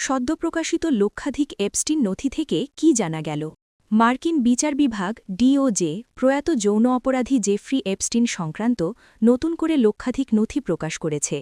সদ্য প্রকাশিত লক্ষাধিক এপস্টিন নথি থেকে কি জানা গেল? মার্কিন বিচার বিভাগ ডিওজে প্রয়াত যৌন অপরাধী জেফ্রি এপস্টিন সংক্রান্ত নতুন করে লক্ষাধিক নথি প্রকাশ করেছে।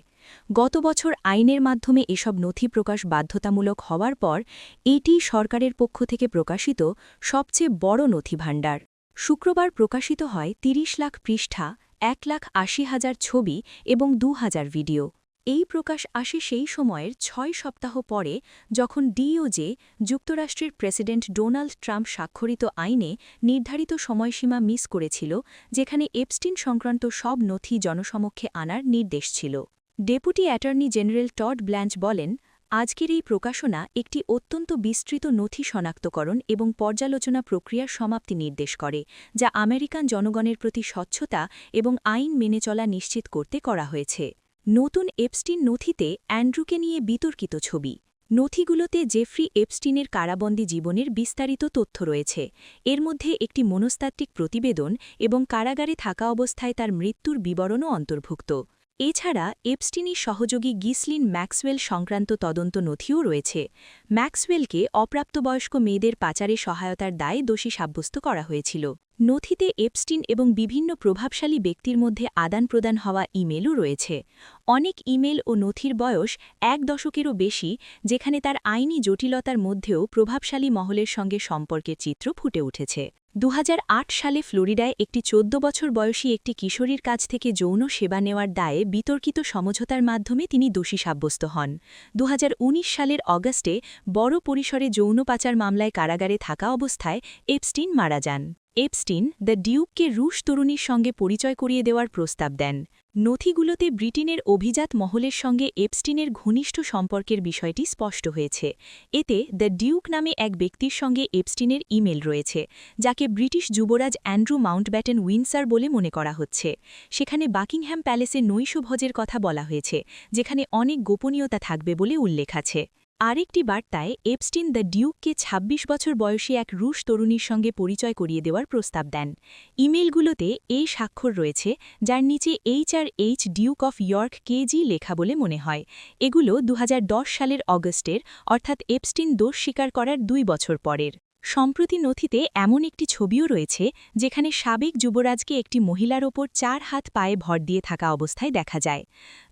গত বছর আইনের মাধ্যমে এসব নথি প্রকাশ বাধ্যতামূলক হওয়ার পর এটি সরকারের পক্ষ থেকে প্রকাশিত সবচেয়ে বড় নথিভাণ্ডার। শুক্রবার প্রকাশিত হয় ৩০ লাখ পৃষ্ঠা, ১,৮০,০০০ ছবি এবং ২,০০০ ভিডিও। এই প্রকাশ আসে সেই সময়ের ৬ সপ্তাহ পরে যখন ডিওজে যুক্তরাষ্ট্রের প্রেসিডেন্ট ডোনাল্ড ট্রাম্প স্বাক্ষরিত আইনে নির্ধারিত সময়সীমা মিস করেছিল, যেখানে এপস্টিন সংক্রান্ত সব নথি জনসমক্ষে আনার নির্দেশ ছিল। Deputy attorney general Todd Blanche বলেন, আজকের এই প্রকাশনা একটি অত্যন্ত বিস্তৃত নথি শনাক্তকরণ এবং পর্যালোচনা প্রক্রিয়ার সমাপ্তি নির্দেশ করে, যা আমেরিকান জনগণের প্রতি স্বচ্ছতা এবং আইন মেনে চলা নিশ্চিত করতে করা হয়েছে। নতুন এপস্টিন নথিতে অ্যান্ড্রুকে নিয়ে বিতর্কিত ছবি। নথিগুলোতে জেফ্রি এপস্টিনের কারাবন্দী জীবনের বিস্তারিত তথ্য রয়েছে। এর মধ্যে একটি মনস্তাত্ত্বিক প্রতিবেদন এবং কারাগারে থাকা অবস্থায় তার মৃত্যুর বিবরণও অন্তর্ভুক্ত। এছাড়া এপস্টিনের সহযোগী গিসলিন ম্যাক্সওয়েল সংক্রান্ত তদন্ত নথিও রয়েছে। ম্যাক্সওয়েলকে অপ্রাপ্তবয়স্ক মেয়েদের পাচারে সহায়তার দায়ে দোষী সাব্যস্ত করা হয়েছিল। নথিতে এপস্টিন এবং বিভিন্ন প্রভাবশালী ব্যক্তির মধ্যে আদান প্রদান হওয়া ইমেলও রয়েছে। অনেক ইমেল ও নথির বয়স ১ দশকেরও বেশি, যেখানে তার আইনি জটিলতার মধ্যেও প্রভাবশালী মহলের সঙ্গে সম্পর্কের চিত্র ফুটে উঠেছে। ২০০৮ সালে ফ্লোরিডায় একটি ১৪ বছর বয়সী একটি কিশোরীর কাছ থেকে যৌন সেবা নেওয়ার দায়ে বিতর্কিত সমঝোতার মাধ্যমে তিনি দোষী সাব্যস্ত হন। ২০১৯ সালের অগাস্টে বড় পরিসরে যৌন পাচার মামলায় কারাগারে থাকা অবস্থায় এপস্টিন মারা যান। এপস্টিন দ্য ডিউককে রুশ তরুণীর সঙ্গে পরিচয় করিয়ে দেওয়ার প্রস্তাব দেন। নথিগুলোতে ব্রিটেনের অভিজাত মহলের সঙ্গে এপস্টিনের ঘনিষ্ঠ সম্পর্কের বিষয়টি স্পষ্ট হয়েছে। এতে দ্য ডিউক নামে এক ব্যক্তির সঙ্গে এপস্টিনের ইমেল রয়েছে, যাকে ব্রিটিশ যুবরাজ অ্যান্ড্রু মাউন্টব্যাটেন উইন্ডসর বলে মনে করা হচ্ছে। সেখানে বাকিংহ্যাম প্যালেসে নৈশভোজের কথা বলা হয়েছে, যেখানে অনেক গোপনীয়তা থাকবে বলে উল্লেখ আছে। আরেকটি বার্তায় এপস্টিন দ্য ডিউককে ২৬ বছর বয়সী এক রুশ তরুণীর সঙ্গে পরিচয় করিয়ে দেওয়ার প্রস্তাব দেন। ইমেলগুলোতে এই স্বাক্ষর রয়েছে, যার নিচে HRH Duke of York KG লেখা বলে মনে হয়। এগুলো ২০১০ সালের অগস্টের, অর্থাৎ এপস্টিন দোষ স্বীকার করার ২ বছর পরের। সম্প্রতি নথিতে এমন একটি ছবিও রয়েছে, যেখানে সাবেক যুবরাজকে একটি মহিলার ওপর ৪ হাত পায়ে ভর দিয়ে থাকা অবস্থায় দেখা যায়।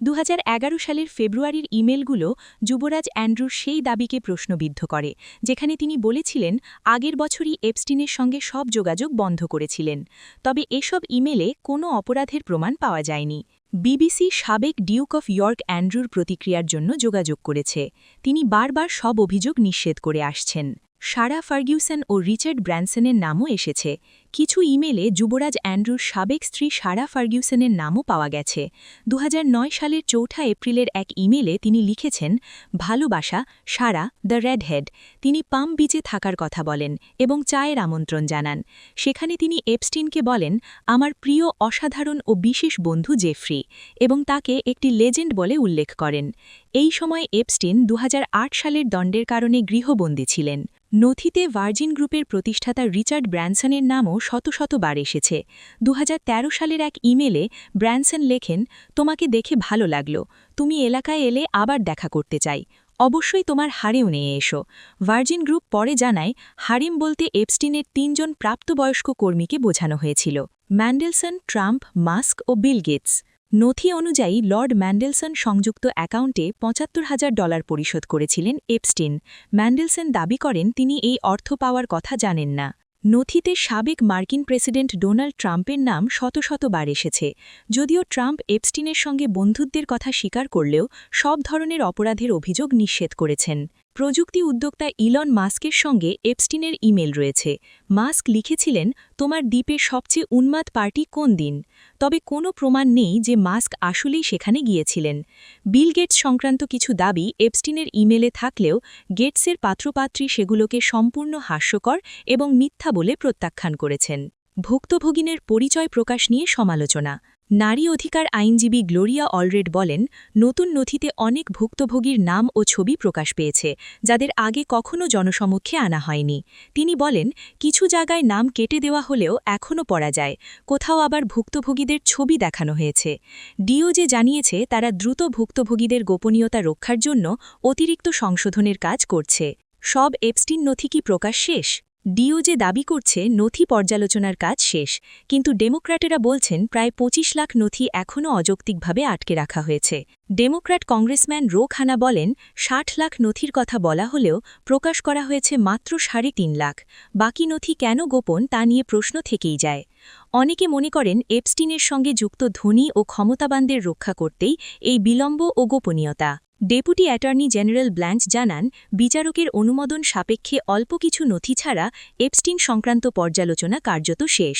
২০১১ সালের ফেব্রুয়ারির ইমেলগুলো যুবরাজ অ্যান্ড্রুর সেই দাবিকে প্রশ্নবিদ্ধ করে, যেখানে তিনি বলেছিলেন আগের বছরই এপস্টিনের সঙ্গে সব যোগাযোগ বন্ধ করেছিলেন। তবে এসব ইমেলে কোনো অপরাধের প্রমাণ পাওয়া যায়নি। বিবিসি সাবেক ডিউক অফ ইয়র্ক অ্যান্ড্রুর প্রতিক্রিয়ার জন্য যোগাযোগ করেছে। তিনি বারবার সব অভিযোগ নিষেধ করে আসছেন। সারা ফার্গুসন ও রিচার্ড ব্র্যানসনের নামও এসেছে। কিছু ইমেলে যুবরাজ অ্যান্ড্রুর সাবেক স্ত্রী সারা ফার্গুসনের নামও পাওয়া গেছে। ২০০৯ সালের ৪ এপ্রিলের এক ইমেলে তিনি লিখেছেন, ভালোবাসা সারা দ্য রেডহেড। তিনি পাম বিচে থাকার কথা বলেন এবং চায়ের আমন্ত্রণ জানান। সেখানে তিনি এপস্টিনকে বলেন, আমার প্রিয় অসাধারণ ও বিশেষ বন্ধু জেফ্রি, এবং তাকে একটি লেজেন্ড বলে উল্লেখ করেন। এই সময় এপস্টিন ২০০৮ সালের দণ্ডের কারণে গৃহবন্দী ছিলেন। নথিতে ভার্জিন গ্রুপের প্রতিষ্ঠাতা রিচার্ড ব্র্যানসনের নামও শতবার এসেছে। ২০১৩ সালের এক ইমেলে ব্র্যানসন লেখেন, তোমাকে দেখে ভালো লাগলো, তুমি এলাকায় এলে আবার দেখা করতে চাই, অবশ্যই তোমার হারেও নিয়ে এসো। ভার্জিন গ্রুপ পরে জানায়, হারেম বলতে এপস্টিনের ৩ জন প্রাপ্তবয়স্ক কর্মীকে বোঝানো হয়েছিল: ম্যান্ডেলসন, ট্রাম্প, মাস্ক ও বিল গেটস। নথি অনুযায়ী লর্ড ম্যান্ডেলসন সংযুক্ত অ্যাকাউন্টে $৭৫,০০০ পরিশোধ করেছিলেন এপস্টিন। ম্যান্ডেলসন দাবি করেন তিনি এই অর্থ পাওয়ার কথা জানেন না। নথিতে সাবেক মার্কিন প্রেসিডেন্ট ডোনাল্ড ট্রাম্পের নাম শতবার এসেছে। যদিও ট্রাম্প এপস্টিনের সঙ্গে বন্ধুত্বের কথা স্বীকার করলেও সব ধরনের অপরাধের অভিযোগ নিষেধ করেছেন। প্রযুক্তি উদ্যোক্তা ইলন মাস্কের সঙ্গে এপস্টিনের ইমেল রয়েছে। মাস্ক লিখেছিলেন, তোমার দ্বীপের সবচেয়ে উন্মাদ পার্টি কোন দিন? তবে কোনো প্রমাণ নেই যে মাস্ক আসলেই সেখানে গিয়েছিলেন। বিল গেটস সংক্রান্ত কিছু দাবি এপস্টিনের ইমেলে থাকলেও গেটসের পাত্রপাত্রী সেগুলোকে সম্পূর্ণ হাস্যকর এবং মিথ্যা বলে প্রত্যাখ্যান করেছেন। ভুক্তভোগিনের পরিচয় প্রকাশ নিয়ে সমালোচনা। নারী অধিকার আইনজীবী গ্লোরিয়া অলরেড বলেন, নতুন নথিতে অনেক ভুক্তভোগীর নাম ও ছবি প্রকাশ পেয়েছে, যাদের আগে কখনো জনসমক্ষে আনা হয়নি। তিনি বলেন, কিছু জায়গায় নাম কেটে দেওয়া হলেও এখনও পড়া যায়, কোথাও আবার ভুক্তভোগীদের ছবি দেখানো হয়েছে। ডিওজে জানিয়েছে তারা দ্রুত ভুক্তভোগীদের গোপনীয়তা রক্ষার জন্য অতিরিক্ত সংশোধনের কাজ করছে। সব এপস্টিন নথি কি প্রকাশ শেষ? ডিওজে দাবি করছে নথি পর্যালোচনার কাজ শেষ, কিন্তু ডেমোক্র্যাটেরা বলছেন প্রায় ২৫ লাখ নথি এখনও অযৌক্তিকভাবে আটকে রাখা হয়েছে। ডেমোক্র্যাট কংগ্রেসম্যান রো খানা বলেন, ৬০ লাখ নথির কথা বলা হলেও প্রকাশ করা হয়েছে মাত্র ৩.৫ লাখ। বাকি নথি কেন গোপন তা নিয়ে প্রশ্ন থেকেই যায়। অনেকে মনে করেন এপস্টিনের সঙ্গে যুক্ত ধনী ও ক্ষমতাবানদের রক্ষা করতেই এই বিলম্ব ও গোপনীয়তা। ডেপুটি অ্যাটর্নি জেনারেল ব্ল্যাঞ্চ জানান, বিচারকের অনুমোদন সাপেক্ষে অল্প কিছু নথি ছাড়া এপস্টিন সংক্রান্ত পর্যালোচনা কার্যত শেষ।